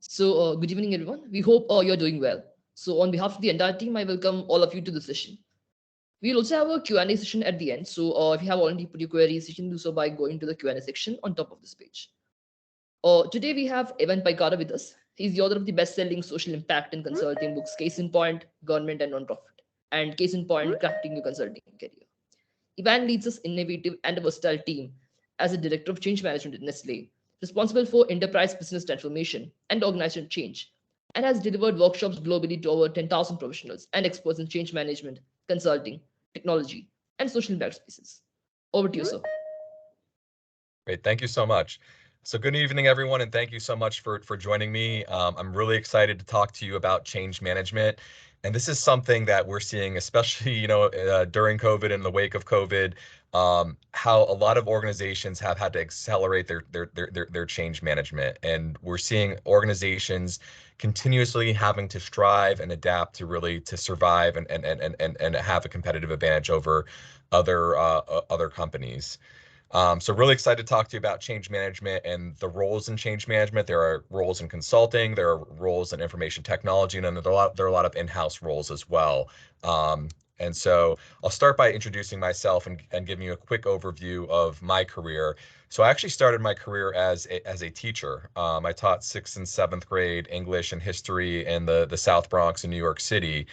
Good evening, everyone. We hope you're doing well. So, on behalf of the entire team, I welcome all of you to the session. We'll also have a Q&A session at the end. If you have already put your queries, you can do so by going to the Q&A section on top of this page. Today, we have Evan Piekara with us. He's the author of the best-selling social impact and consulting books, Case in Point, Government and Nonprofit, and Case in Point, Crafting Your Consulting Career. Evan leads us innovative and a versatile team as a director of change management at Nestlé, responsible for enterprise business transformation and organizational change, and has delivered workshops globally to over 10,000 professionals and experts in change management, consulting, technology, and social impact spaces. Over to you, sir. Great, thank you so much. So good evening, everyone, and thank you so much for joining me. I'm really excited to talk to you about change management. And this is something that we're seeing, especially, during COVID and in the wake of COVID, how a lot of organizations have had to accelerate their change management. And we're seeing organizations continuously having to strive and adapt to really to survive and have a competitive advantage over other companies. So really excited to talk to you about change management and the roles in change management. There are roles in consulting, there are roles in information technology, and then there are a lot of in-house roles as well. And so I'll start by introducing myself and giving you a quick overview of my career. So I actually started my career as a teacher. I taught 6th and 7th grade English and history in the South Bronx in New York City.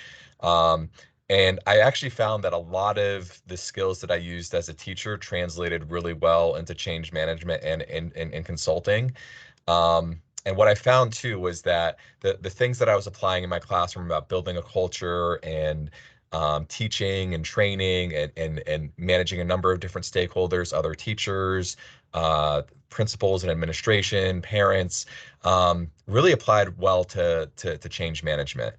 And I actually found that a lot of the skills that I used as a teacher translated really well into change management and consulting. And what I found too was that the things that I was applying in my classroom about building a culture and teaching and training and managing a number of different stakeholders, other teachers, principals and administration, parents, really applied well to change management.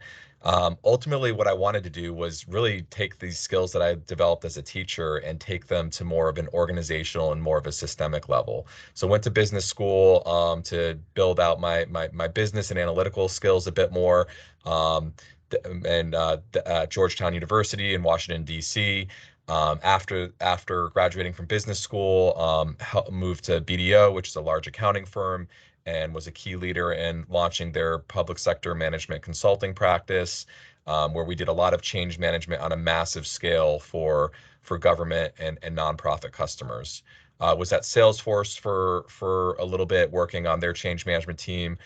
Ultimately, what I wanted to do was really take these skills that I developed as a teacher and take them to more of an organizational and more of a systemic level. So went to business school to build out my business and analytical skills a bit more, and at Georgetown University in Washington, D.C. After graduating from business school, moved to BDO, which is a large accounting firm, and was a key leader in launching their public sector management consulting practice, where we did a lot of change management on a massive scale for government and nonprofit customers. Was at Salesforce for a little bit, working on their change management team.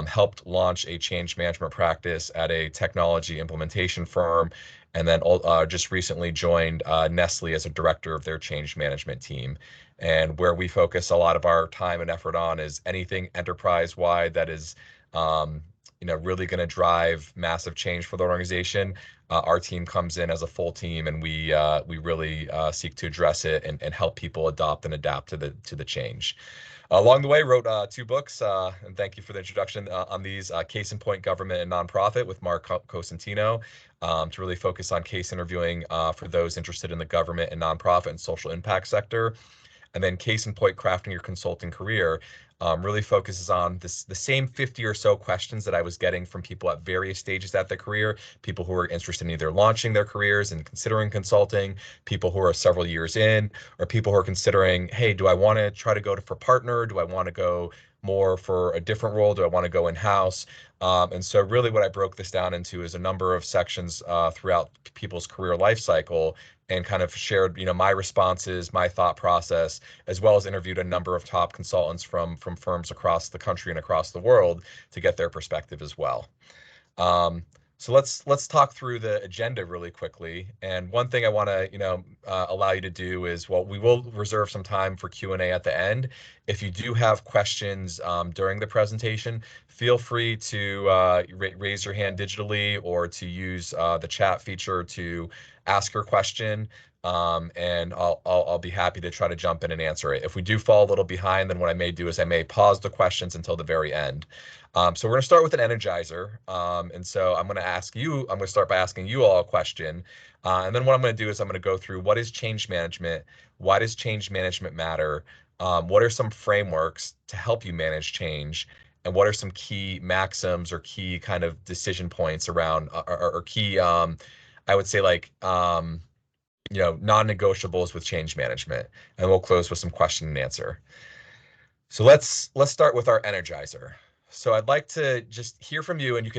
Helped launch a change management practice at a technology implementation firm, and then just recently joined Nestlé as a director of their change management team. And where we focus a lot of our time and effort on is anything enterprise-wide that is, really going to drive massive change for the organization. Our team comes in as a full team, and we really seek to address it and help people adopt and adapt to the change. Along the way, wrote 2 books, and thank you for the introduction on these, Case in Point, Government and Nonprofit with Mark Cosentino, to really focus on case interviewing for those interested in the government and nonprofit and social impact sector. And then Case in Point, Crafting Your Consulting Career, really focuses on the same 50 or so questions that I was getting from people at various stages at their career, people who are interested in either launching their careers and considering consulting, people who are several years in, or people who are considering, hey, do I want to try to go for partner? Do I want to go more for a different role? Do I want to go in-house? And so really what I broke this down into is a number of sections throughout people's career life cycle, and kind of shared, my responses, my thought process, as well as interviewed a number of top consultants from firms across the country and across the world to get their perspective as well. So let's talk through the agenda really quickly. And one thing I want to allow you to do is, well, we will reserve some time for Q&A at the end. If you do have questions during the presentation, feel free to raise your hand digitally or to use the chat feature to ask your question. And I'll be happy to try to jump in and answer it. If we do fall a little behind, then what I may do is I may pause the questions until the very end. So we're going to start with an energizer. And so I'm going to start by asking you all a question. And then what I'm going to do is I'm going to go through what is change management, why does change management matter, what are some frameworks to help you manage change, and what are some key maxims or key kind of decision points around, or key, I would say, like, non-negotiables with change management. And we'll close with some question and answer. So let's start with our energizer. So I'd like to just hear from you, and you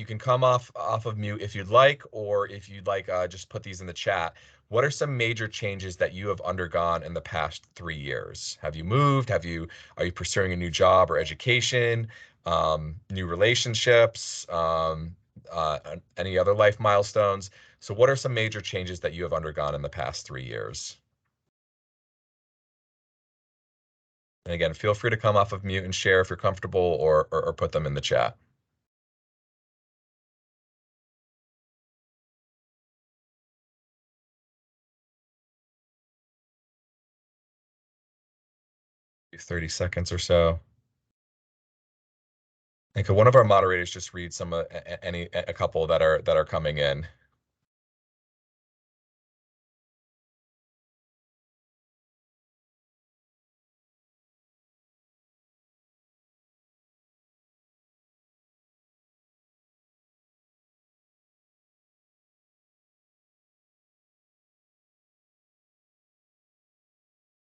can come off of mute if you'd like, or if you'd like, just put these in the chat. What are some major changes that you have undergone in the past 3 years? Have you moved? Are you pursuing a new job or education, new relationships, any other life milestones? So what are some major changes that you have undergone in the past 3 years? And again, feel free to come off of mute and share if you're comfortable, or put them in the chat. 30 seconds or so. And could one of our moderators just read a couple that are coming in?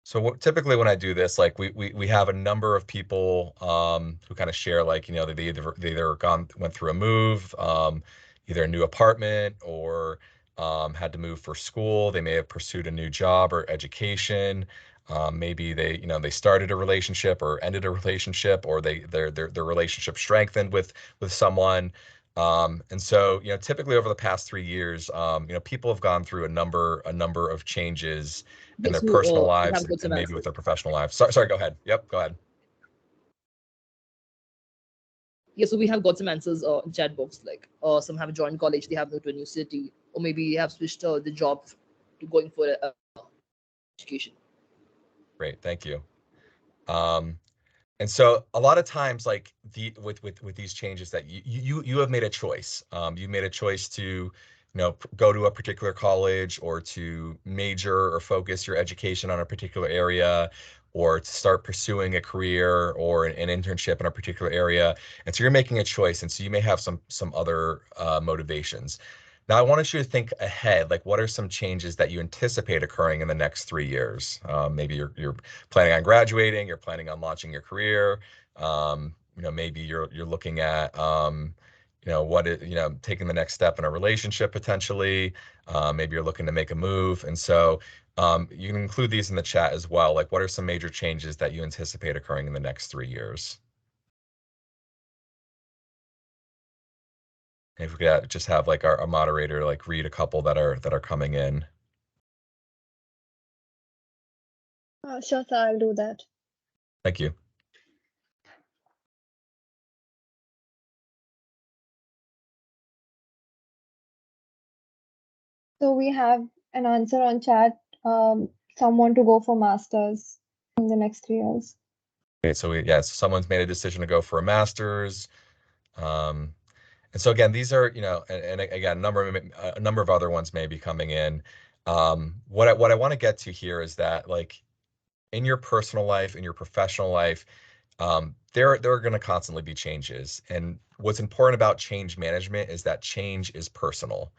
So typically when I do this, like we have a number of people who kind of share, like, they either went through a move, either a new apartment, or had to move for school. They may have pursued a new job or education. Maybe they started a relationship or ended a relationship, or their relationship strengthened with someone. And so, typically over the past 3 years, people have gone through a number of changes in Yes, their so personal we lives, have got and some maybe with answers. their professional lives. Sorry, go ahead. Yep, go ahead. Yeah, so we have got some answers in chat box. Like, some have joined college, they have moved to a new city, or maybe they have switched the job to going for education. Great, thank you. Um, And so a lot of times, like with these changes, that you have made a choice. You made a choice to, go to a particular college, or to major or focus your education on a particular area, or to start pursuing a career or an internship in a particular area. And so you're making a choice, and so you may have some other motivations. Now, I wanted you to think ahead, like what are some changes that you anticipate occurring in the next 3 years? Maybe you're planning on graduating, you're planning on launching your career. Maybe you're looking at, taking the next step in a relationship potentially. Maybe you're looking to make a move. And so you can include these in the chat as well. Like, what are some major changes that you anticipate occurring in the next 3 years? And if we could just have like our moderator like read a couple that are coming in. Sure, sir, I'll do that. Thank you. So we have an answer on chat. Someone to go for masters in the next 3 years. Okay, so someone's made a decision to go for a master's. And so again, these are, and again, a number of other ones may be coming in. What I want to get to here is that, like, in your personal life, in your professional life, there are going to constantly be changes. And what's important about change management is that change is personal.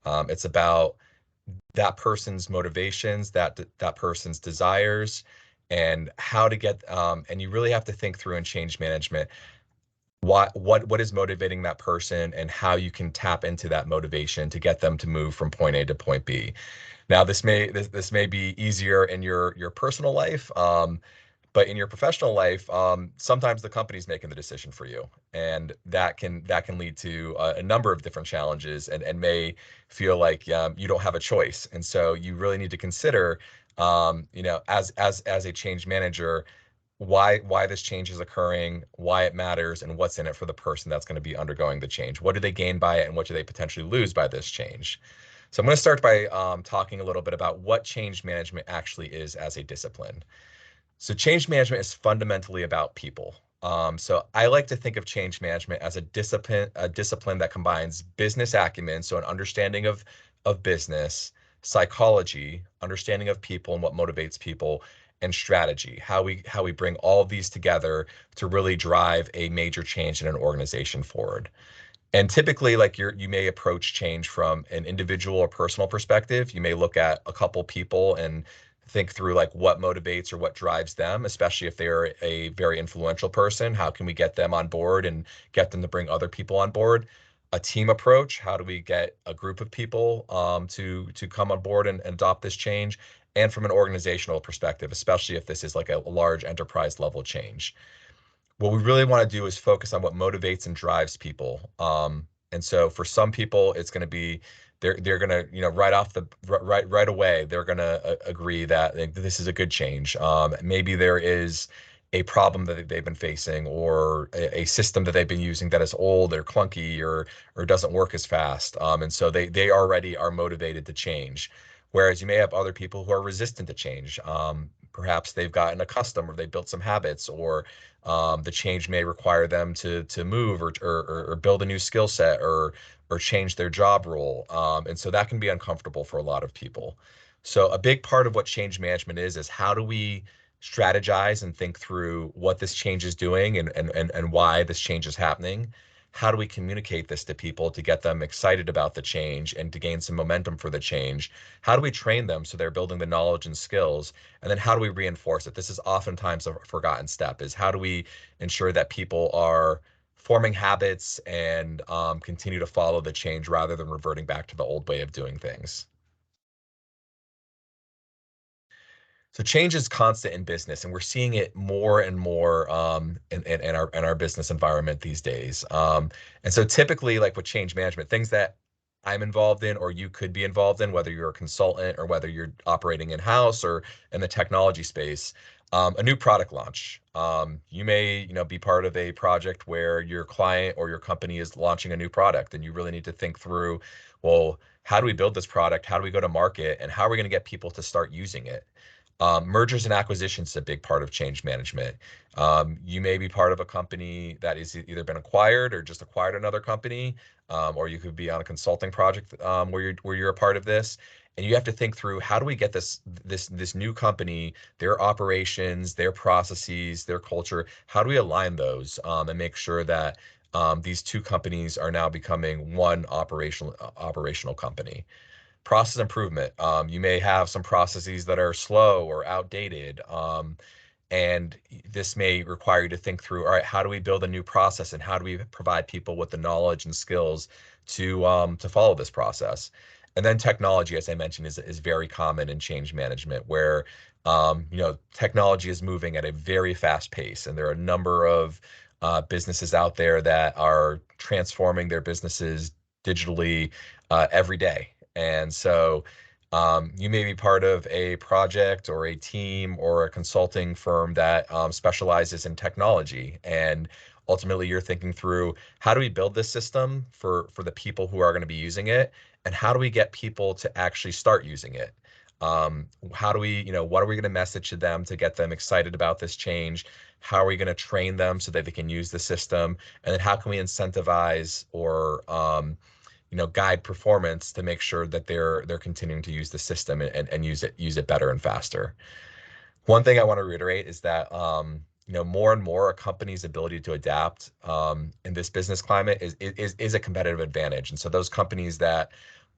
It's about that person's motivations, that person's desires, and how to get. And you really have to think through in change management what is motivating that person, and how you can tap into that motivation to get them to move from point A to point B. Now, this may be easier in your personal life, but in your professional life, sometimes the company's making the decision for you, and that can lead to a number of different challenges, and may feel like you don't have a choice. And so you really need to consider, as a change manager, why this change is occurring, why it matters, and what's in it for the person that's going to be undergoing the change. What do they gain by it, and what do they potentially lose by this change? So I'm going to start by talking a little bit about what change management actually is as a discipline. So change management is fundamentally about people. So I like to think of change management as a discipline that combines business acumen, so an understanding of business, psychology, understanding of people and what motivates people, and strategy, how we bring all of these together to really drive a major change in an organization forward. And typically, like, you may approach change from an individual or personal perspective. You may look at a couple people and think through like what motivates or what drives them, especially if they're a very influential person. How can we get them on board and get them to bring other people on board? A team approach. How do we get a group of people to come on board and adopt this change? And from an organizational perspective, especially if this is like a large enterprise level change. What we really want to do is focus on what motivates and drives people. And so for some people, it's going to be they're going to, right off the right away, they're going to agree that this is a good change. Maybe there is a problem that they've been facing, or a system that they've been using that is old or clunky, or doesn't work as fast. And so they already are motivated to change. Whereas you may have other people who are resistant to change. Perhaps they've gotten accustomed, or they built some habits, or the change may require them to move, or build a new skill set, or change their job role. And so that can be uncomfortable for a lot of people. So a big part of what change management is how do we strategize and think through what this change is doing, and why this change is happening? How do we communicate this to people to get them excited about the change and to gain some momentum for the change? How do we train them so they're building the knowledge and skills? And then how do we reinforce it? This is oftentimes a forgotten step, is how do we ensure that people are forming habits and continue to follow the change rather than reverting back to the old way of doing things? So change is constant in business, and we're seeing it more and more in our business environment these days. And so typically, like with change management, things that I'm involved in, or you could be involved in, whether you're a consultant or whether you're operating in-house or in the technology space, a new product launch. You may, be part of a project where your client or your company is launching a new product, and you really need to think through, well, how do we build this product? How do we go to market? And how are we going to get people to start using it? Mergers and acquisitions is a big part of change management. You may be part of a company that is either been acquired or just acquired another company, or you could be on a consulting project where you're a part of this, and you have to think through, how do we get this new company, their operations, their processes, their culture, how do we align those, and make sure that these two companies are now becoming one operational company? Process improvement. You may have some processes that are slow or outdated. And this may require you to think through, all right, how do we build a new process, and how do we provide people with the knowledge and skills to follow this process? And then technology, as I mentioned, is very common in change management, where technology is moving at a very fast pace, and there are a number of businesses out there that are transforming their businesses digitally every day. And so you may be part of a project or a team or a consulting firm that specializes in technology. And ultimately, you're thinking through, how do we build this system for the people who are going to be using it? And how do we get people to actually start using it? How do we, what are we going to message to them to get them excited about this change? How are we going to train them so that they can use the system? And then how can we incentivize or guide performance to make sure that they're continuing to use the system and use it better and faster? One thing I want to reiterate is that more and more a company's ability to adapt in this business climate is a competitive advantage. And so those companies that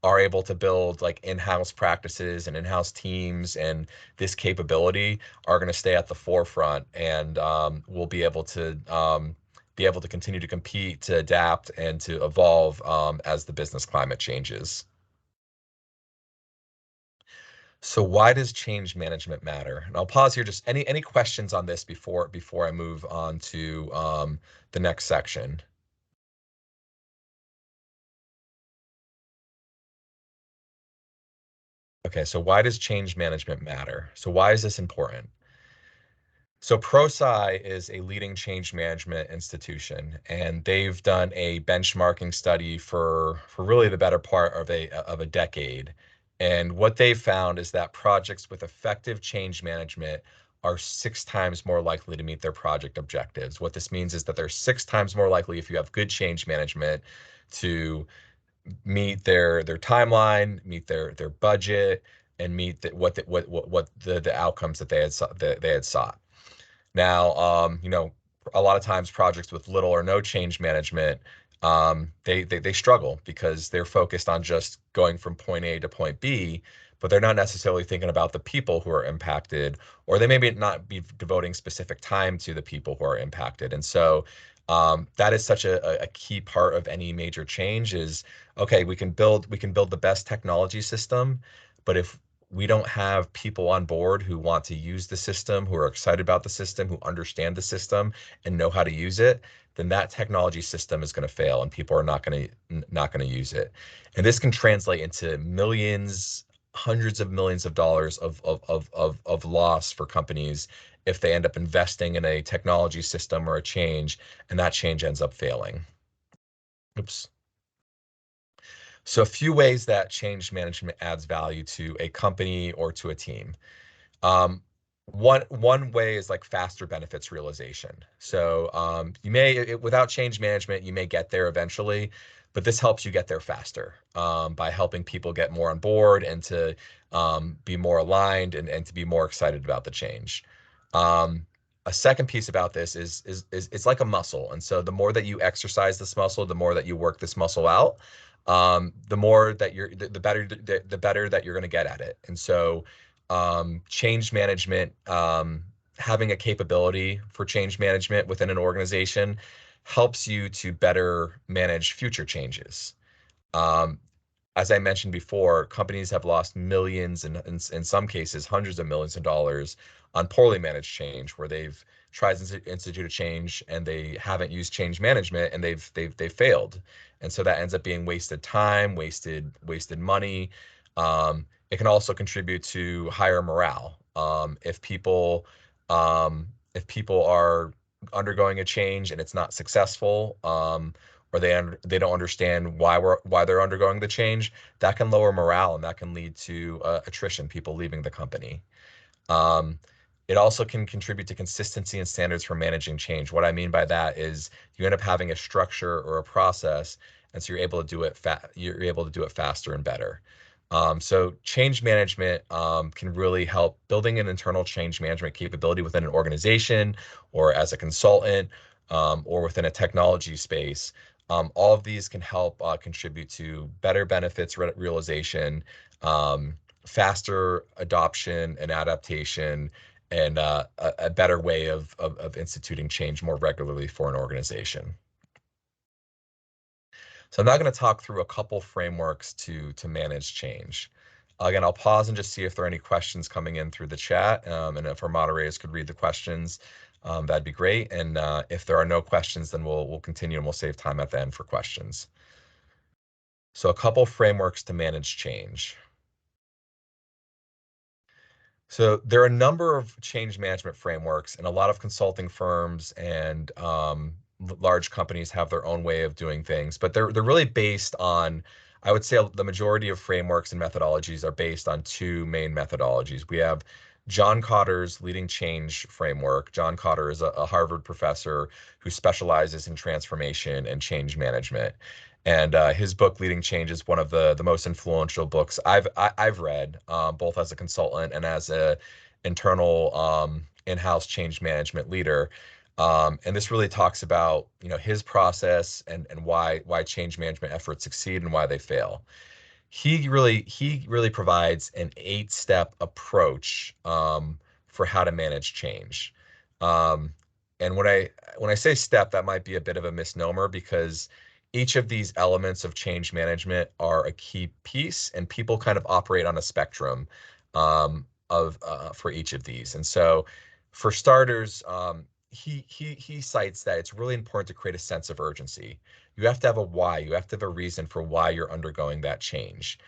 are able to build like in-house practices and in-house teams and this capability are going to stay at the forefront, and will be able to continue to compete, to adapt, and to evolve as the business climate changes. So why does change management matter? And I'll pause here. Just any questions on this before I move on to the next section. Okay, so why does change management matter? So why is this important? So ProSci is a leading change management institution, and they've done a benchmarking study for really the better part of a decade. And what they've found is that projects with effective change management are 6 times more likely to meet their project objectives. What this means is that they're 6 times more likely, if you have good change management, to meet their timeline, meet their budget, and meet the outcomes that they had sought. Now, a lot of times projects with little or no change management, they struggle because they're focused on just going from point A to point B, but they're not necessarily thinking about the people who are impacted, or they maybe not be devoting specific time to the people who are impacted. And so that is such a key part of any major change is, okay, we can build the best technology system, but if we don't have people on board who want to use the system, who are excited about the system, who understand the system and know how to use it, then that technology system is going to fail and people are not going to use it. And this can translate into millions, hundreds of millions of dollars of loss for companies if they end up investing in a technology system or a change and that change ends up failing. Oops. So a few ways that change management adds value to a company or to a team. Um, one way is like faster benefits realization. So you may, without change management, you may get there eventually, but this helps you get there faster by helping people get more on board and to be more aligned and to be more excited about the change. A second piece about this is it's like a muscle, and so the more that you exercise this muscle, the more that you work this muscle out, the more that the better that you're going to get at it. And so change management, having a capability for change management within an organization helps you to better manage future changes. Um, as I mentioned before, companies have lost millions and in some cases hundreds of millions of dollars on poorly managed change, where they've tried to institute a change and they haven't used change management and they've failed, and so that ends up being wasted time, wasted money. It can also contribute to higher morale if people are undergoing a change and it's not successful. Or they don't understand why they're undergoing the change, that can lower morale and that can lead to attrition, people leaving the company. Um, it also can contribute to consistency and standards for managing change. What I mean by that is you end up having a structure or a process, and so you're able to do it faster and better. So change management can really help building an internal change management capability within an organization or as a consultant or within a technology space. All of these can help contribute to better benefits realization, faster adoption and adaptation, and a better way of instituting change more regularly for an organization. So I'm now going to talk through a couple frameworks to manage change. Again, I'll pause and just see if there are any questions coming in through the chat, and if our moderators could read the questions, that'd be great. And if there are no questions, then we'll continue and we'll save time at the end for questions. So a couple frameworks to manage change. So there are a number of change management frameworks, and a lot of consulting firms and large companies have their own way of doing things, but they're really based on, I would say the majority of frameworks and methodologies are based on two main methodologies. We have John Kotter's Leading Change framework. John Kotter is a Harvard professor who specializes in transformation and change management. And his book Leading Change is one of the most influential books I've read, both as a consultant and as a internal in-house change management leader. And this really talks about his process and why change management efforts succeed and why they fail. He really provides an 8-step approach for how to manage change. Um, and when I say step, that might be a bit of a misnomer, because each of these elements of change management are a key piece, and people kind of operate on a spectrum of for each of these. And so, for starters, he cites that it's really important to create a sense of urgency. You have to have a why. You have to have a reason for why you're undergoing that change.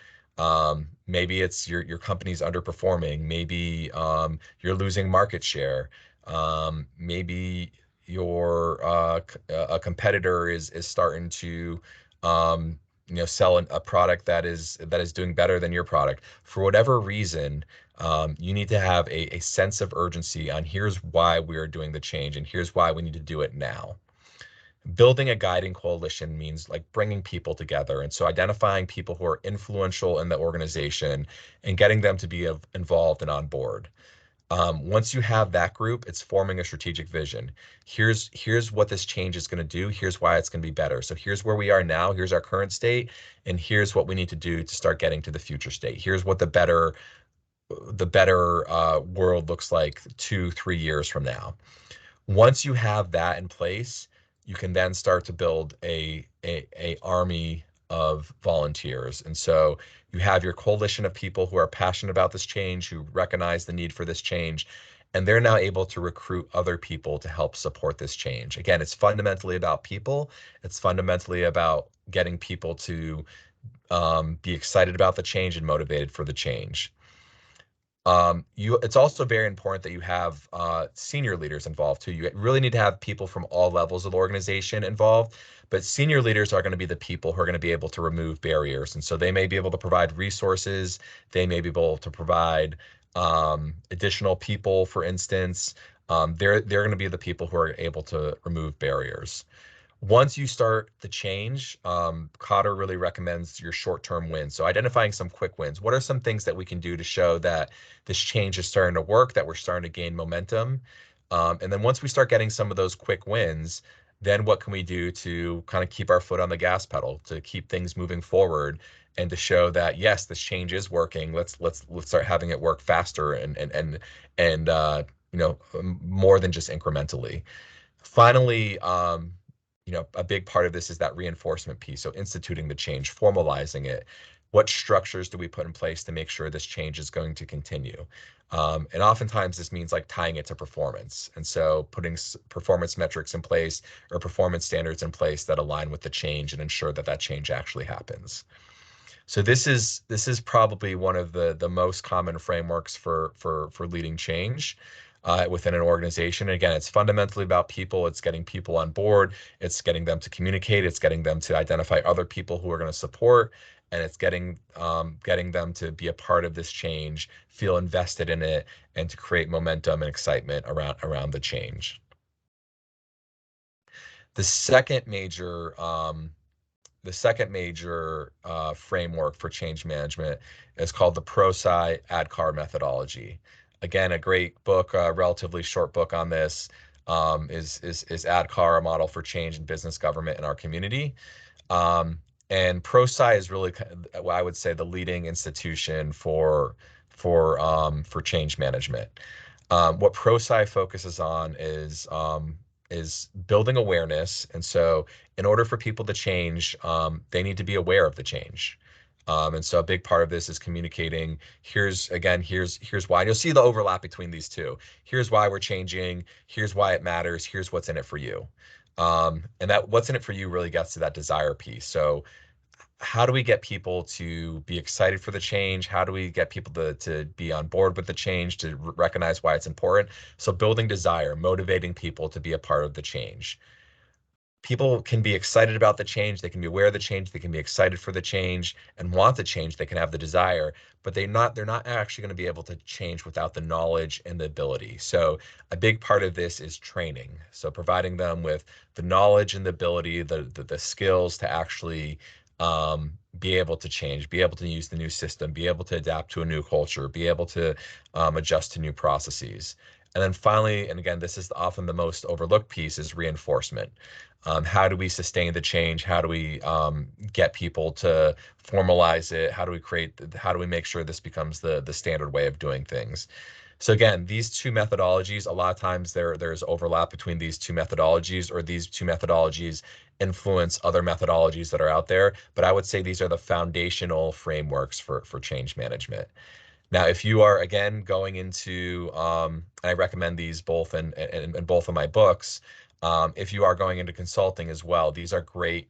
Maybe it's your company's underperforming. Maybe you're losing market share. Maybe your a competitor is starting to sell a product that is doing better than your product. For whatever reason, you need to have a sense of urgency on here's why we are doing the change and here's why we need to do it now. Building a guiding coalition means like bringing people together, and so identifying people who are influential in the organization and getting them to be involved and on board. Once you have that group, it's forming a strategic vision. Here's what this change is going to do. Here's why it's going to be better. So here's where we are now. Here's our current state, and here's what we need to do to start getting to the future state. Here's what the better world looks like 2-3 years from now. Once you have that in place, you can then start to build a army of volunteers. And so you have your coalition of people who are passionate about this change, who recognize the need for this change, and they're now able to recruit other people to help support this change. Again, it's fundamentally about people. It's fundamentally about getting people to be excited about the change and motivated for the change. It's also very important that you have senior leaders involved too. You really need to have people from all levels of the organization involved, but senior leaders are going to be the people who are going to be able to remove barriers. And so they may be able to provide resources. They may be able to provide additional people, for instance. They're going to be the people who are able to remove barriers. Once you start the change, Cotter really recommends your short-term wins. So identifying some quick wins. What are some things that we can do to show that this change is starting to work, that we're starting to gain momentum? And then once we start getting some of those quick wins, then what can we do to kind of keep our foot on the gas pedal, to keep things moving forward, and to show that yes, this change is working. Let's start having it work faster and more than just incrementally. Finally, a big part of this is that reinforcement piece. So instituting the change, formalizing it. What structures do we put in place to make sure this change is going to continue? And oftentimes this means like tying it to performance. And so putting performance metrics in place or performance standards in place that align with the change and ensure that that change actually happens. So this is probably one of the most common frameworks for leading change within an organization. And again, it's fundamentally about people. It's getting people on board. It's getting them to communicate. It's getting them to identify other people who are going to support, and it's getting them to be a part of this change, feel invested in it, and to create momentum and excitement around the change. The second major framework for change management is called the ProSci ADKAR methodology. Again, a great book, a relatively short book on this, is ADKAR, a model for change in business, government, and our community. And ProSci is really, I would say, the leading institution for change management. What ProSci focuses on is building awareness. And so in order for people to change, they need to be aware of the change. And so a big part of this is communicating, here's why. And you'll see the overlap between these two. Here's why we're changing. Here's why it matters. Here's what's in it for you. And that what's in it for you really gets to that desire piece. So how do we get people to be excited for the change? How do we get people to be on board with the change, to recognize why it's important? So building desire, motivating people to be a part of the change. People can be excited about the change. They can be aware of the change. They can be excited for the change and want the change. They can have the desire, but they're not actually going to be able to change without the knowledge and the ability. So a big part of this is training. So providing them with the knowledge and the ability, the skills to actually be able to change, be able to use the new system, be able to adapt to a new culture, be able to adjust to new processes. And then finally, and again, this is often the most overlooked piece, is reinforcement. How do we sustain the change? How do we get people to formalize it? How do we make sure this becomes the standard way of doing things? So again, these two methodologies, a lot of times there's overlap between these two methodologies, or these two methodologies influence other methodologies that are out there. But I would say these are the foundational frameworks for change management. Now, if you are, again, going into, I recommend these both in both of my books. If you are going into consulting as well, these are great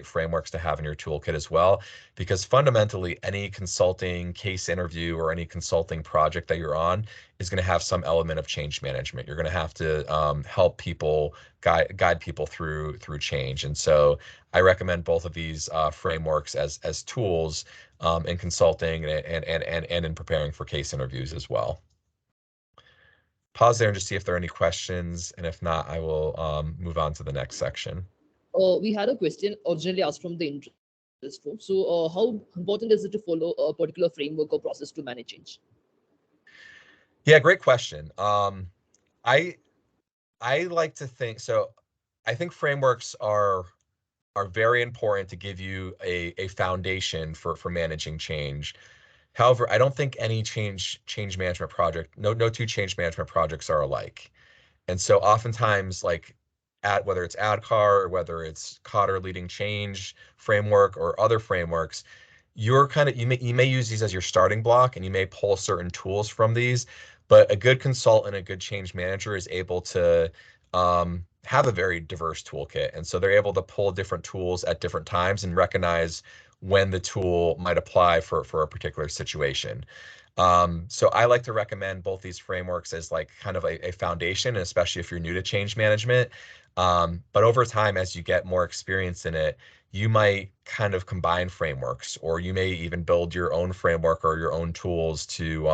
frameworks to have in your toolkit as well, because fundamentally any consulting case interview or any consulting project that you're on is going to have some element of change management. You're going to have to help people, guide people through change. And so I recommend both of these frameworks as tools in consulting and in preparing for case interviews as well. Pause there and just see if there are any questions, and if not, I will move on to the next section. We had a question originally asked from the interest form. So, how important is it to follow a particular framework or process to manage change? Yeah, great question. I like to think so. I think frameworks are very important to give you a foundation for managing change. However, I don't think any change management project, no two change management projects are alike. And so oftentimes, like at whether it's ADKAR or whether it's Cotter leading change framework or other frameworks, you're kind of you may use these as your starting block and you may pull certain tools from these, but a good consultant, a good change manager is able to have a very diverse toolkit. And so they're able to pull different tools at different times and recognize when the tool might apply for a particular situation. So I like to recommend both these frameworks as like kind of a foundation, especially if you're new to change management. But over time, as you get more experience in it, you might kind of combine frameworks, or you may even build your own framework or your own tools to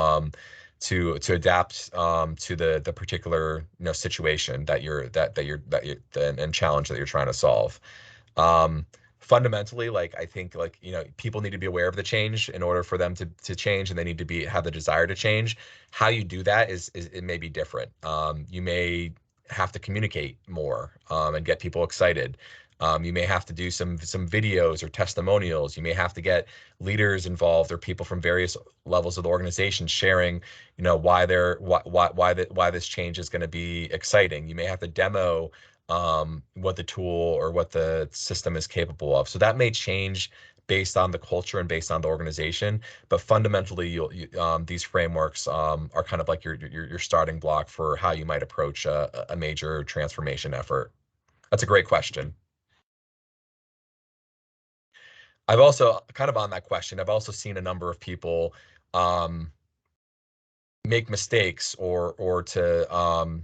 adapt to the particular situation and challenge that you're trying to solve. Um, Fundamentally, like I think like people need to be aware of the change in order for them to change, and they need to have the desire to change. How you do that is it may be different. You may have to communicate more and get people excited. You may have to do some videos or testimonials. You may have to get leaders involved or people from various levels of the organization sharing, why this change is going to be exciting. You may have to demo what the tool or what the system is capable of. So that may change based on the culture and based on the organization, but fundamentally, these frameworks are kind of like your starting block for how you might approach a major transformation effort. That's a great question. I've also kind of on that question, I've also seen a number of people um, make mistakes or to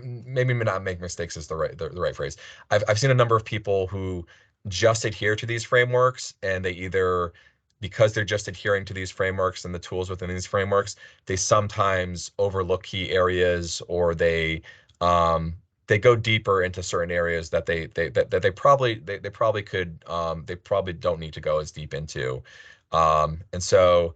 maybe not make mistakes is the right phrase. I've seen a number of people who just adhere to these frameworks, and they either, because they're just adhering to these frameworks and the tools within these frameworks, they sometimes overlook key areas, or they go deeper into certain areas that they probably could they probably don't need to go as deep into. And so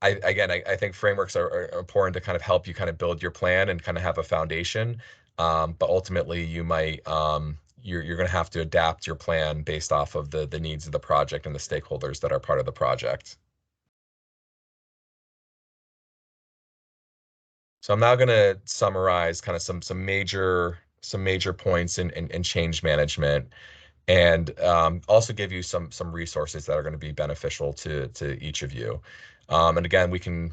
I think frameworks are important to kind of help you kind of build your plan and kind of have a foundation. But ultimately, you're going to have to adapt your plan based off of the needs of the project and the stakeholders that are part of the project. So I'm now going to summarize kind of some major points in change management, and also give you some resources that are going to be beneficial to each of you. And again, we can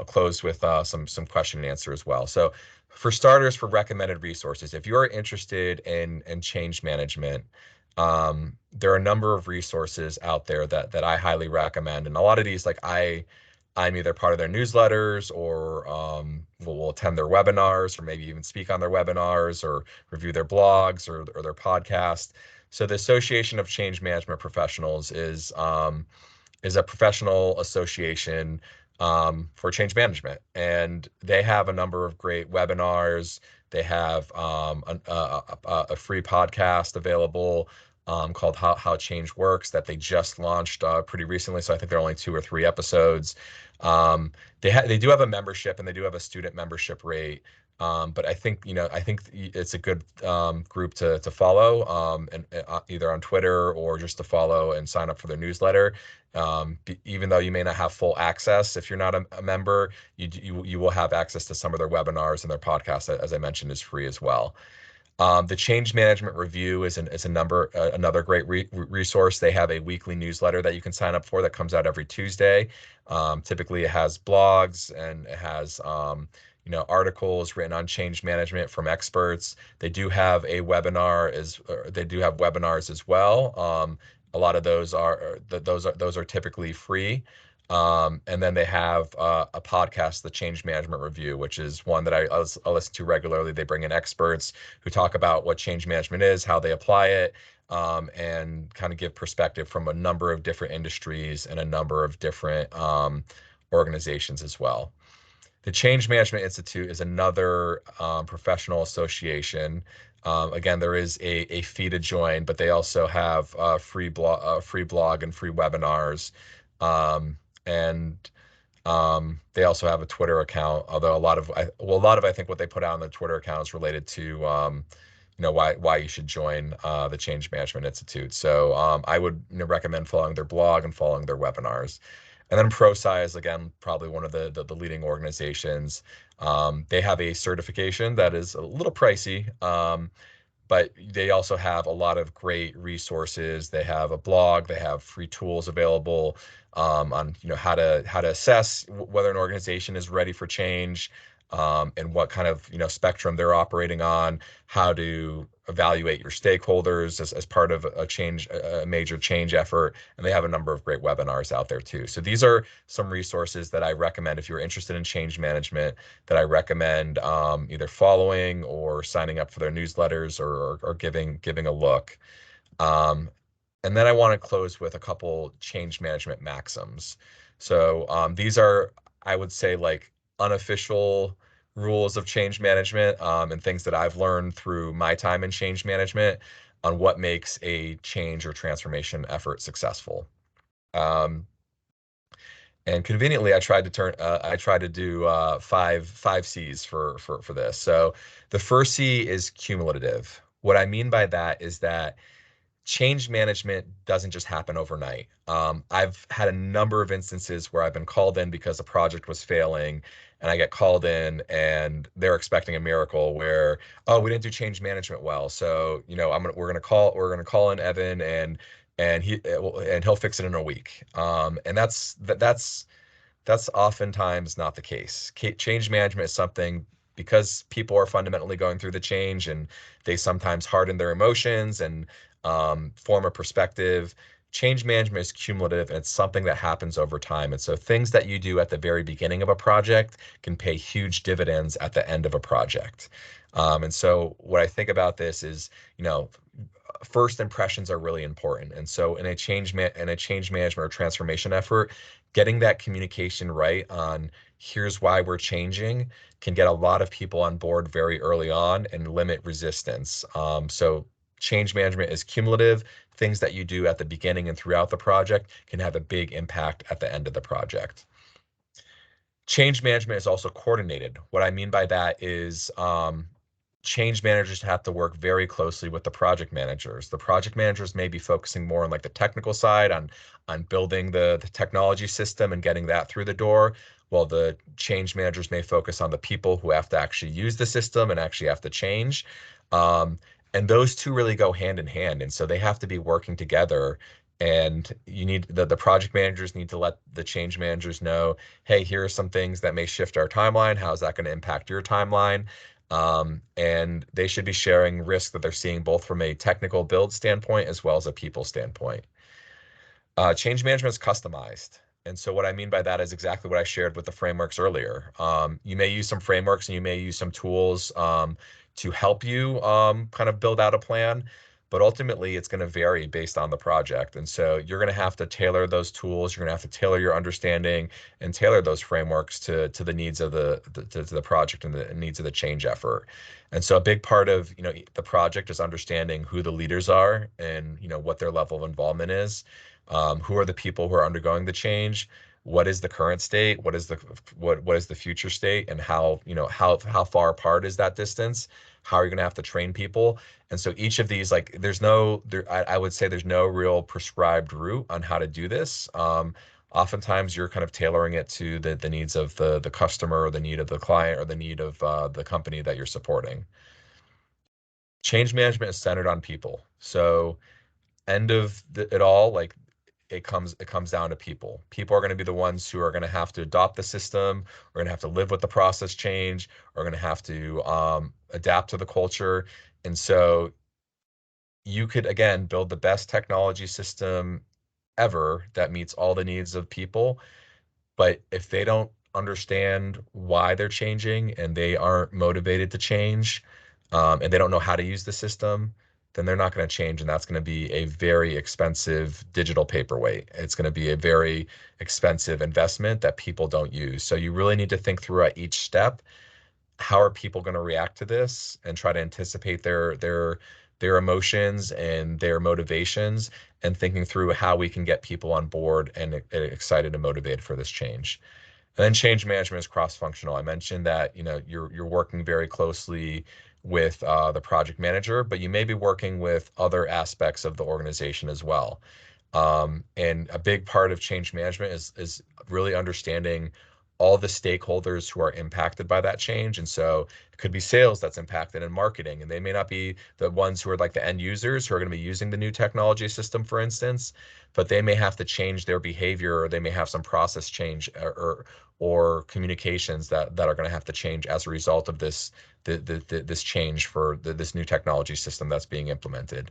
close with some question and answer as well. So for starters, for recommended resources, if you're interested in change management, there are a number of resources out there that I highly recommend. And a lot of these, like I'm either part of their newsletters, or will attend their webinars, or maybe even speak on their webinars, or review their blogs or their podcast. So the Association of Change Management Professionals is a professional association for change management, and they have a number of great webinars. They have a free podcast available called How Change Works that they just launched pretty recently. So I think they're only 2 or 3 episodes. Um, they do have a membership, and they do have a student membership rate. But I think it's a good group to follow, and either on Twitter or just to follow and sign up for their newsletter. Even though you may not have full access, if you're not a member, you will have access to some of their webinars, and their podcast, as I mentioned, is free as well. The Change Management Review is another great resource. They have a weekly newsletter that you can sign up for that comes out every Tuesday. Typically, it has blogs, and it has articles written on change management from experts. They do have webinars as well. A lot of those are typically free. And then they have a podcast, the Change Management Review, which is one that I listen to regularly. They bring in experts who talk about what change management is, how they apply it, and kind of give perspective from a number of different industries and a number of different organizations as well. The Change Management Institute is another professional association. Again, there is a fee to join, but they also have free blog and free webinars. And They also have a Twitter account, although a lot of I think what they put out on their Twitter account is related to why you should join the Change Management Institute. So I would recommend following their blog and following their webinars. And then ProSci is, again, probably one of the leading organizations. They have a certification that is a little pricey, but they also have a lot of great resources. They have a blog, they have free tools available on how to assess whether an organization is ready for change, and what kind of spectrum they're operating on, how to evaluate your stakeholders as part of a major change effort. And they have a number of great webinars out there too. So these are some resources that I recommend if you're interested in change management, that I recommend either following or signing up for their newsletters, or giving a look. And then I want to close with a couple change management maxims. So these are, I would say, like unofficial rules of change management, and things that I've learned through my time in change management on what makes a change or transformation effort successful. And conveniently, I tried to do five C's for this. So the first C is cumulative. What I mean by that is that change management doesn't just happen overnight. I've had a number of instances where I've been called in because a project was failing, and I get called in and they're expecting a miracle where, oh, we didn't do change management well, so we're gonna call in Evan, and he'll fix it in a week. And that's oftentimes not the case. Change management is something, because people are fundamentally going through the change, and they sometimes harden their emotions and form a perspective. Change management is cumulative, and it's something that happens over time. And so things that you do at the very beginning of a project can pay huge dividends at the end of a project. And so what I think about this is, first impressions are really important. And so in a change management or transformation effort, getting that communication right on here's why we're changing can get a lot of people on board very early on and limit resistance. So change management is cumulative. Things that you do at the beginning and throughout the project can have a big impact at the end of the project. Change management is also coordinated. What I mean by that is change managers have to work very closely with the project managers. The project managers may be focusing more on like the technical side, on building the technology system and getting that through the door, while the change managers may focus on the people who have to actually use the system and actually have to change. And those two really go hand in hand. And so they have to be working together. And you need the project managers need to let the change managers know, hey, here are some things that may shift our timeline. How is that going to impact your timeline? And they should be sharing risk that they're seeing both from a technical build standpoint as well as a people standpoint. Change management is customized. And so what I mean by that is exactly what I shared with the frameworks earlier. You may use some frameworks and you may use some tools to help you kind of build out a plan, but ultimately it's going to vary based on the project. And so you're going to have to tailor those tools. You're going to have to tailor your understanding and tailor those frameworks to the needs of the project and the needs of the change effort. And so a big part of the project is understanding who the leaders are and what their level of involvement is. Who are the people who are undergoing the change? What is the current state? What is the future state? And how far apart is that distance? How are you going to have to train people? And so each of these, like, I would say there's no real prescribed route on how to do this. Oftentimes you're kind of tailoring it to the needs of the customer, or the need of the client, or the need of the company that you're supporting. Change management is centered on people. So end of it all, like, it comes down to people. People are going to be the ones who are going to have to adopt the system, are going to have to live with the process change, are going to have to adapt to the culture. And so you could, again, build the best technology system ever that meets all the needs of people, but if they don't understand why they're changing and they aren't motivated to change, and they don't know how to use the system, then they're not going to change. And that's going to be a very expensive digital paperweight. It's going to be a very expensive investment that people don't use. So you really need to think through at each step, how are people going to react to this, and try to anticipate their emotions and their motivations, and thinking through how we can get people on board and excited and motivated for this change. And then change management is cross-functional. I mentioned that, you know, you're working very closely with the project manager, but you may be working with other aspects of the organization as well. And a big part of change management is really understanding all the stakeholders who are impacted by that change. And so it could be sales that's impacted and marketing, and they may not be the ones who are like the end users who are going to be using the new technology system, for instance, but they may have to change their behavior, or they may have some process change, or communications that are going to have to change as a result of this change for this new technology system that's being implemented.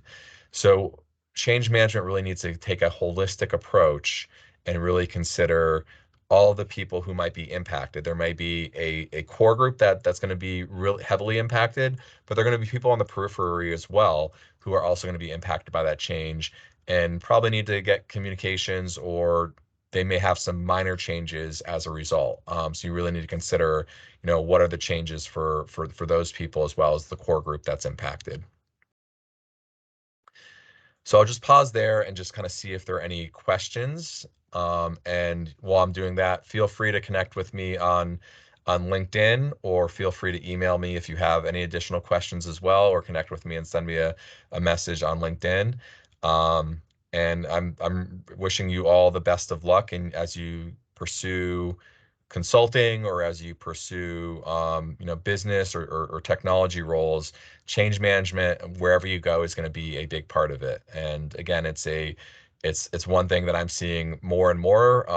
So change management really needs to take a holistic approach and really consider all the people who might be impacted. There may be a core group that's going to be really heavily impacted, but there are going to be people on the periphery as well who are also going to be impacted by that change, and probably need to get communications, or they may have some minor changes as a result. So you really need to consider, you know, what are the changes for those people as well as the core group that's impacted. So I'll just pause there and just kind of see if there are any questions. And while I'm doing that, feel free to connect with me on LinkedIn, or feel free to email me if you have any additional questions as well, or connect with me and send me a message on LinkedIn. And I'm wishing you all the best of luck, and as you pursue consulting, or as you pursue you know, business or technology roles, change management wherever you go is going to be a big part of it. And again, it's one thing that I'm seeing more and more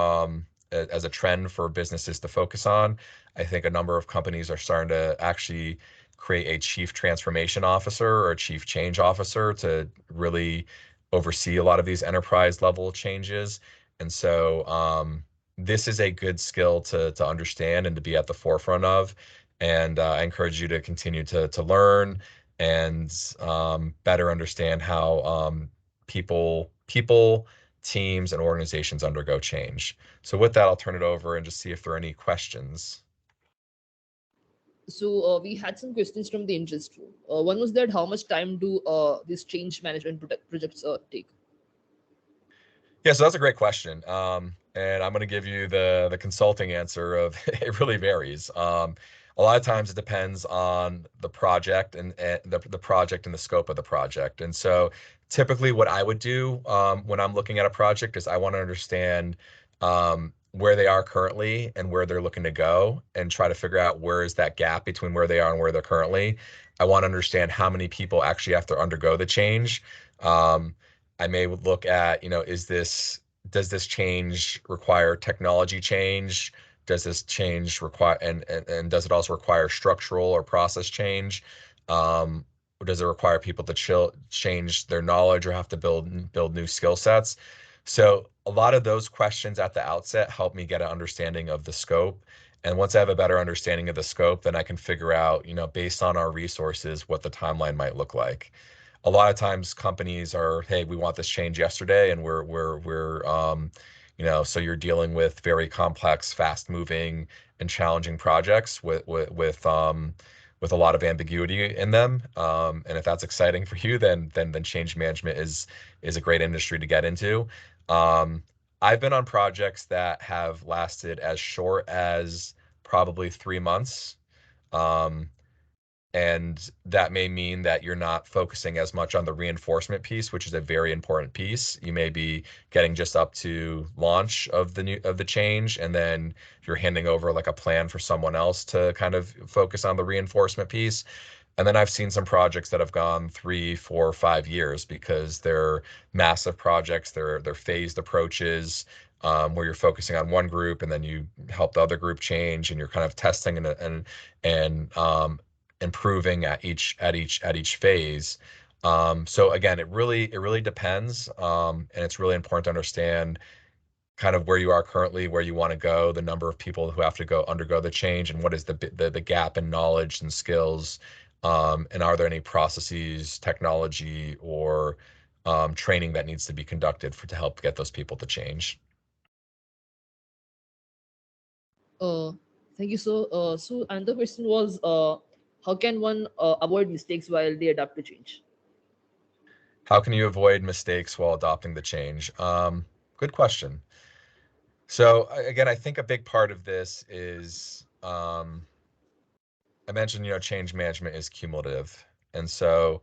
as a trend for businesses to focus on. I think a number of companies are starting to actually create a chief transformation officer or a chief change officer to really oversee a lot of these enterprise level changes. And so this is a good skill to understand and to be at the forefront of. And I encourage you to continue to learn and better understand how people, teams, and organizations undergo change. So with that, I'll turn it over and just see if there are any questions. So we had some questions from the interest room. One was that how much time do these change management projects take? Yeah, so that's a great question. And I'm going to give you the consulting answer of it really varies. A lot of times it depends on the project, and the project and the scope of the project. And so typically what I would do when I'm looking at a project is I want to understand where they are currently and where they're looking to go, and try to figure out where is that gap between where they are and where they're currently. I want to understand how many people actually have to undergo the change. I may look at, you know, does this change require technology change? Does this change require, and does it also require structural or process change? Or does it require people to change their knowledge, or have to build new skill sets? So a lot of those questions at the outset help me get an understanding of the scope. And once I have a better understanding of the scope, then I can figure out, you know, based on our resources, what the timeline might look like. A lot of times companies are, hey, we want this change yesterday, and we're you know, so you're dealing with very complex, fast moving, and challenging projects with a lot of ambiguity in them. And if that's exciting for you, then change management is a great industry to get into. um, I've been on projects that have lasted as short as probably 3 months. um, and that may mean that you're not focusing as much on the reinforcement piece, which is a very important piece. You may be getting just up to launch of the change, and then you're handing over like a plan for someone else to kind of focus on the reinforcement piece. And then I've seen some projects that have gone 3, 4, 5 years, because they're massive projects. They're phased approaches, where you're focusing on one group, and then you help the other group change, and you're kind of testing and improving at each phase. So again, it really depends, and it's really important to understand kind of where you are currently, where you want to go, the number of people who have to undergo the change, and what is the gap in knowledge and skills, and are there any processes, technology, or training that needs to be conducted to help get those people to change. Uh, Thank you. So another question was, how can one avoid mistakes while they adapt to change? How can you avoid mistakes while adopting the change? Good question. So again, I think a big part of this is, I mentioned, change management is cumulative. And so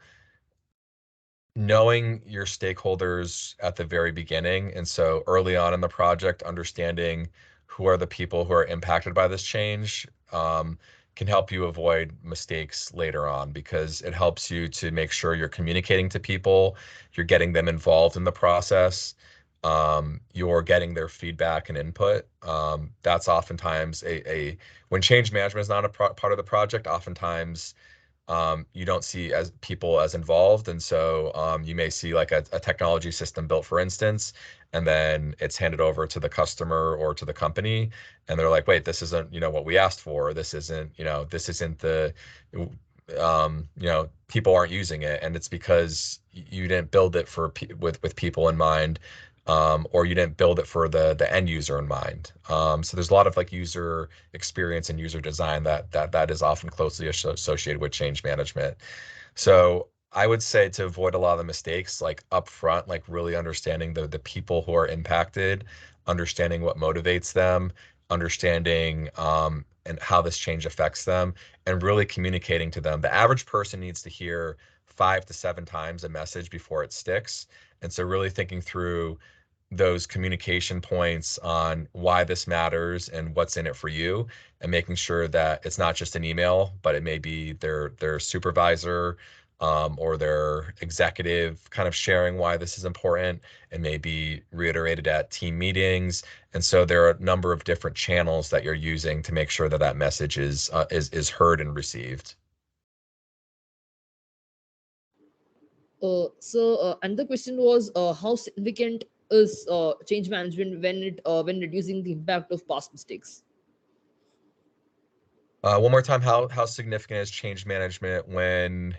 knowing your stakeholders at the very beginning, and so early on in the project, understanding who are the people who are impacted by this change, can help you avoid mistakes later on, because it helps you to make sure you're communicating to people, you're getting them involved in the process, you're getting their feedback and input. That's oftentimes when change management is not a part of the project, oftentimes you don't see as people as involved. And so you may see like a technology system built, for instance, and then it's handed over to the customer or to the company. And they're like, wait, this isn't, what we asked for. This isn't, this isn't the, people aren't using it. And it's because you didn't build it with people in mind. Or you didn't build it for the end user in mind. So there's a lot of like user experience and user design that is often closely associated with change management. So I would say to avoid a lot of the mistakes, like upfront, like really understanding the people who are impacted, understanding what motivates them, understanding and how this change affects them, and really communicating to them. The average person needs to hear 5 to 7 times a message before it sticks. And so really thinking through those communication points on why this matters and what's in it for you, and making sure that it's not just an email, but it may be their supervisor or their executive kind of sharing why this is important, and maybe reiterated at team meetings. And so there are a number of different channels that you're using to make sure that that message is heard and received. Another question was, how significant is change management when reducing the impact of past mistakes? One more time, how significant is change management when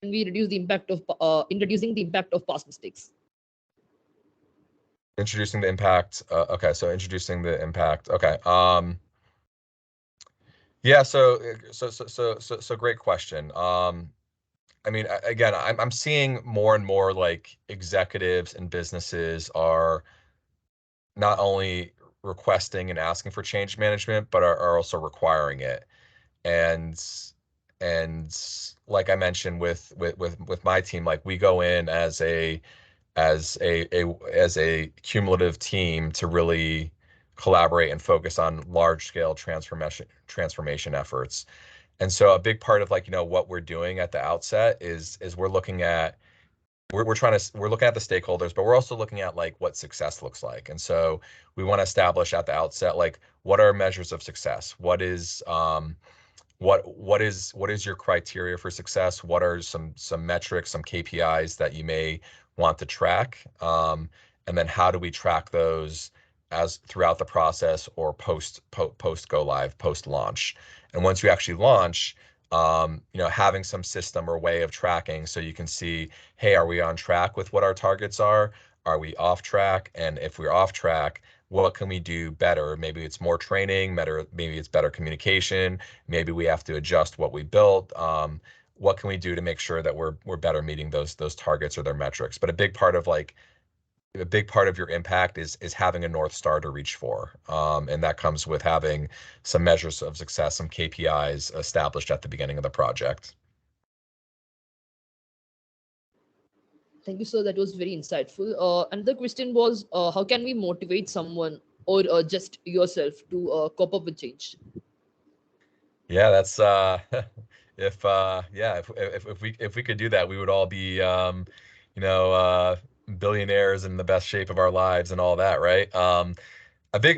We reduce the impact of in reducing the impact of past mistakes? introducing the impact? Okay, so introducing the impact. Okay. Yeah. So great question. I mean, again, I'm seeing more and more like executives and businesses are not only requesting and asking for change management, but are also requiring it. And and like I mentioned with my team, like we go in as a cumulative team to really collaborate and focus on large scale transformation efforts. And so a big part of like, what we're doing at the outset is we're looking at the stakeholders, but we're also looking at like what success looks like. And so we want to establish at the outset, like, what are measures of success? What is your criteria for success? What are some metrics, some KPIs that you may want to track? And then how do we track those as throughout the process, or post go live, post launch? And once you actually launch, having some system or way of tracking, so you can see, hey, are we on track with what our targets are? Are we off track? And if we're off track, what can we do better? Maybe it's more training, maybe it's better communication, maybe we have to adjust what we built. What can we do to make sure that we're better meeting those targets or their metrics? But a big part of your impact is having a North Star to reach for. And that comes with having some measures of success, some KPIs established at the beginning of the project. Thank you, sir. That was very insightful. Another question was, how can we motivate someone or just yourself to cope up with change? Yeah, that's if we could do that, we would all be you know uh billionaires in the best shape of our lives and all that, right? I mean,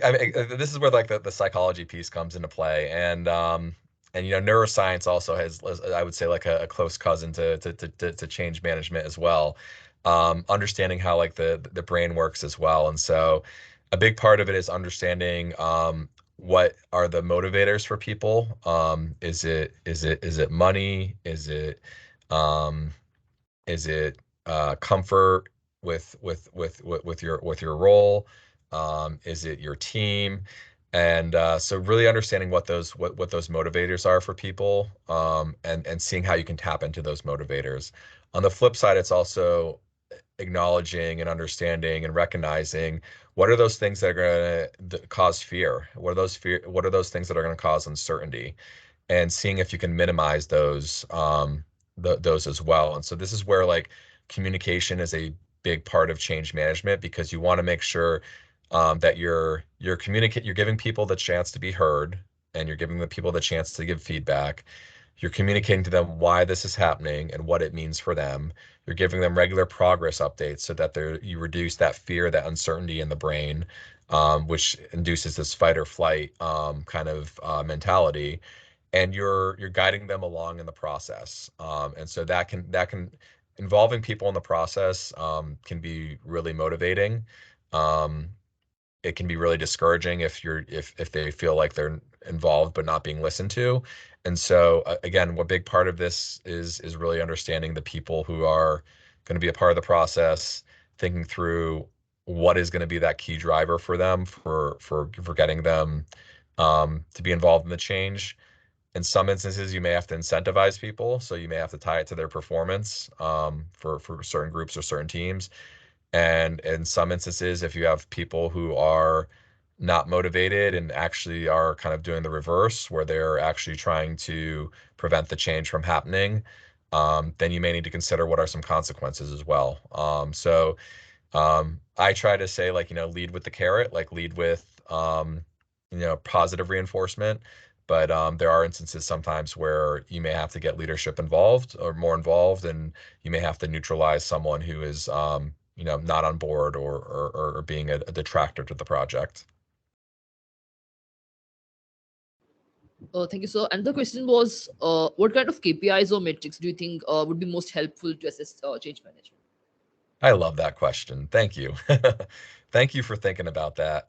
this is where like the psychology piece comes into play, and neuroscience also has, I would say, like a close cousin to change management as well. Understanding how like the brain works as well. And so a big part of it is understanding what are the motivators for people. Is it money? Um, is it comfort with your role? Is it your team? And so really understanding what those motivators are for people, and seeing how you can tap into those motivators. On the flip side, acknowledging and understanding and recognizing what are those things that are going to cause fear? What are those things that are going to cause uncertainty? And seeing if you can minimize those those as well. And so this is where like communication is a big part of change management, because you want to make sure that you're giving people the chance to be heard, and you're giving the people the chance to give feedback. You're communicating to them why this is happening and what it means for them. You're giving them regular progress updates so that you reduce that fear, that uncertainty in the brain, which induces this fight or flight kind of mentality. And you're guiding them along in the process. And so that can involving people in the process can be really motivating. Um, it can be really discouraging if they feel like they're involved but not being listened to. And so again, what big part of this is really understanding the people who are going to be a part of the process, thinking through what is going to be that key driver for them for getting them to be involved in the change. In some instances, you may have to incentivize people, so you may have to tie it to their performance for certain groups or certain teams. And in some instances, if you have people who are not motivated and actually are kind of doing the reverse, where they're actually trying to prevent the change from happening, then you may need to consider what are some consequences as well. I try to say, like, lead with the carrot, like lead with, positive reinforcement. But there are instances sometimes where you may have to get leadership involved or more involved, and you may have to neutralize someone who is, not on board or being a detractor to the project. Thank you, sir. And the question was, what kind of KPIs or metrics do you think would be most helpful to assess change management? I love that question. Thank you. Thank you for thinking about that.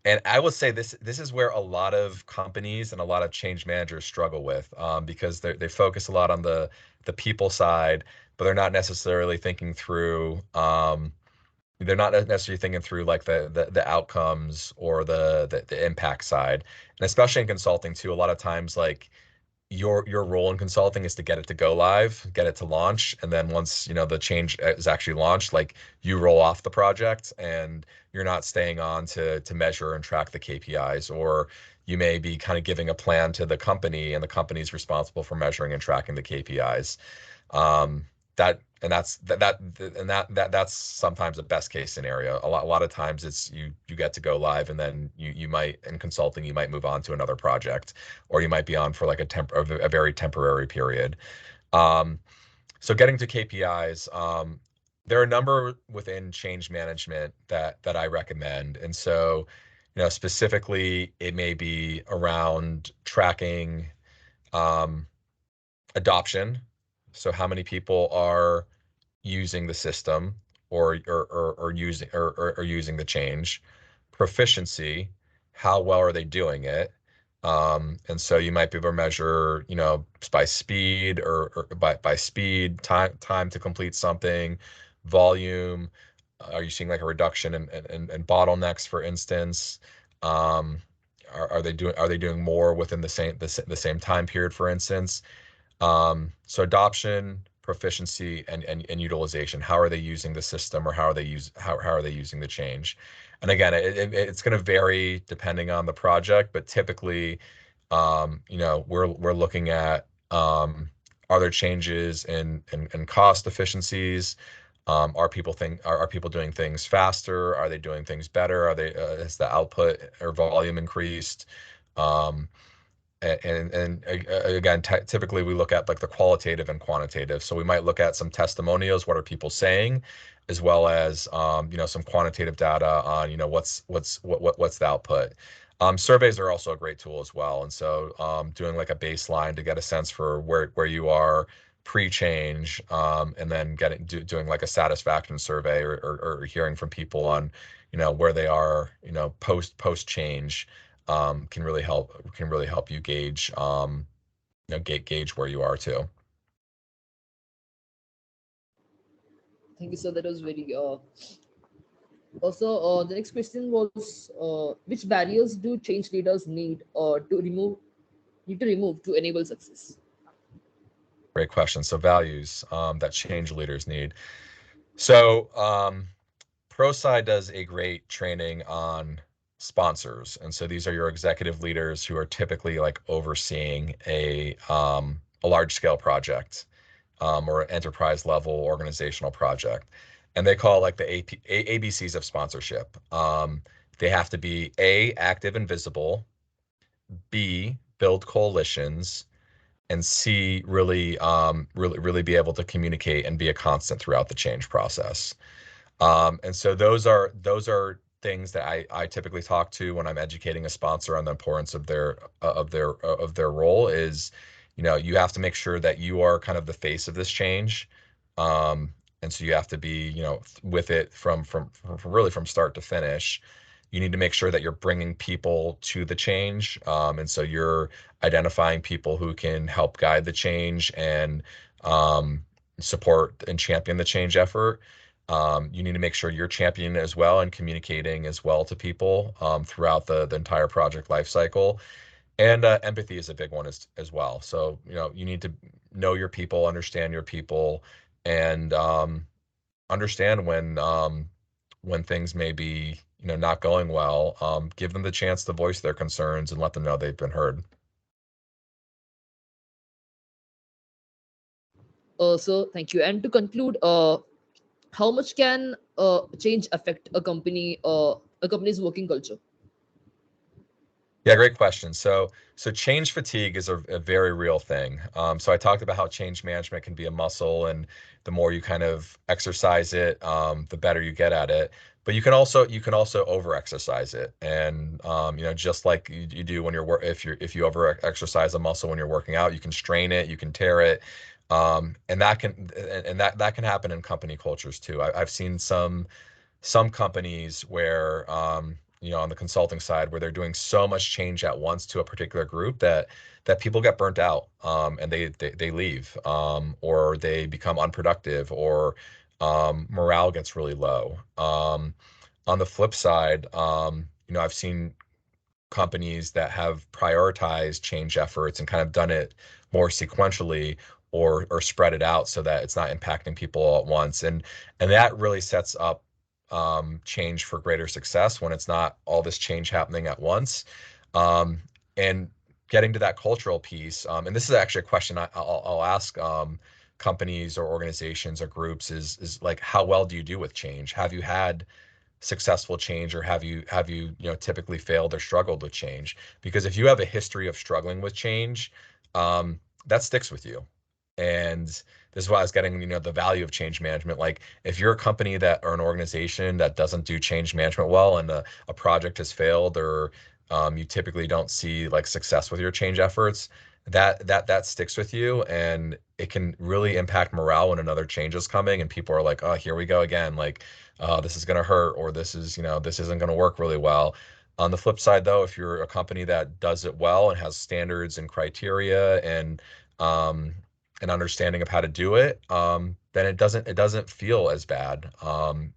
And I will say this is where a lot of companies and a lot of change managers struggle with, because they focus a lot on the people side, but they're not necessarily thinking through like the outcomes or the impact side. And especially in consulting too, a lot of times, like, your role in consulting is to get it to go live, get it to launch, and then once the change is actually launched, like, you roll off the project, and you're not staying on to measure and track the KPIs. Or you may be kind of giving a plan to the company, and the company's responsible for measuring and tracking the KPIs. That's sometimes a best case scenario. A lot of times it's you get to go live, and then you might, in consulting, you might move on to another project, or you might be on for like a very temporary period. So getting to KPIs, there are a number within change management that I recommend. And so, specifically, it may be around tracking adoption. So how many people are using the system, or using the change. Proficiency, how well are they doing it? And so you might be able to measure, by speed, or by speed, time to complete something, volume. Are you seeing like a reduction in bottlenecks, for instance? Um, are they doing more within the same time period, for instance? So adoption, proficiency, and utilization. How are they using the system, or how are they using the change? And again, it's going to vary depending on the project, but typically, we're looking at, are there changes in cost efficiencies? Are people doing things faster? Are they doing things better? Has the output or volume increased? Um, and again, typically we look at like the qualitative and quantitative. So we might look at some testimonials, what are people saying, as well as some quantitative data on what's the output. Surveys are also a great tool as well. And so doing like a baseline to get a sense for where you are pre-change, and then doing like a satisfaction survey, or hearing from people on where they are post change, can really help you gauge where you are too. Thank you, sir. That was very. Also, the next question was, which barriers do change leaders need to remove to enable success? Great question. So values that change leaders need. So ProSci does a great training on sponsors, and so these are your executive leaders who are typically like overseeing a large scale project or an enterprise level organizational project, and they call it like the ABCs of sponsorship. They have to be A, active and visible, B, build coalitions, and C, really be able to communicate and be a constant throughout the change process. And so those are things that I typically talk to when I'm educating a sponsor on the importance of their role is, you have to make sure that you are kind of the face of this change. And so you have to be, with it from really from start to finish. You need to make sure that you're bringing people to the change. And so you're identifying people who can help guide the change and support and champion the change effort. You need to make sure you're championing as well and communicating as well to people throughout the entire project life cycle. And empathy is a big one as well. So, you need to know your people, understand your people, and understand when things may be, not going well. Give them the chance to voice their concerns and let them know they've been heard. So thank you. And to conclude, how much can change affect a company's working culture? Yeah, great question. So change fatigue is a very real thing. So I talked about how change management can be a muscle, and the more you kind of exercise it, the better you get at it. But you can also over exercise it, and just like you do when if you over exercise a muscle when you're working out, you can strain it, you can tear it, and that can happen in company cultures too. I've seen some companies where on the consulting side where they're doing so much change at once to a particular group that people get burnt out, and they leave, or they become unproductive, or morale gets really low. On the flip side, I've seen companies that have prioritized change efforts and kind of done it more sequentially, or spread it out so that it's not impacting people all at once, and that really sets up change for greater success when it's not all this change happening at once. And getting to that cultural piece, and this is actually a question I'll ask companies or organizations or groups, is like, how well do you do with change? Have you had successful change, or have you typically failed or struggled with change? Because if you have a history of struggling with change, that sticks with you. And this is why I was getting, the value of change management. Like, if you're a company that, or an organization that doesn't do change management well, and a project has failed, or you typically don't see like success with your change efforts, that sticks with you, and it can really impact morale when another change is coming and people are like, oh, here we go again. Like, this is going to hurt, or this isn't going to work really well. On the flip side, though, if you're a company that does it well and has standards and criteria um, and understanding of how to do it, then it doesn't feel as bad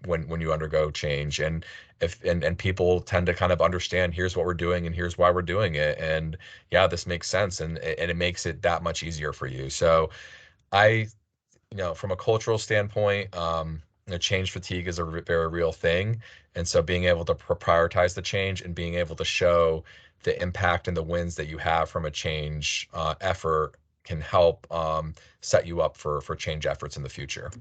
when you undergo change. And if and people tend to kind of understand, here's what we're doing and here's why we're doing it, and yeah, this makes sense, and it makes it that much easier for you. So I from a cultural standpoint, change fatigue is a very real thing. And so being able to prioritize the change and being able to show the impact and the wins that you have from a change effort can help set you up for change efforts in the future.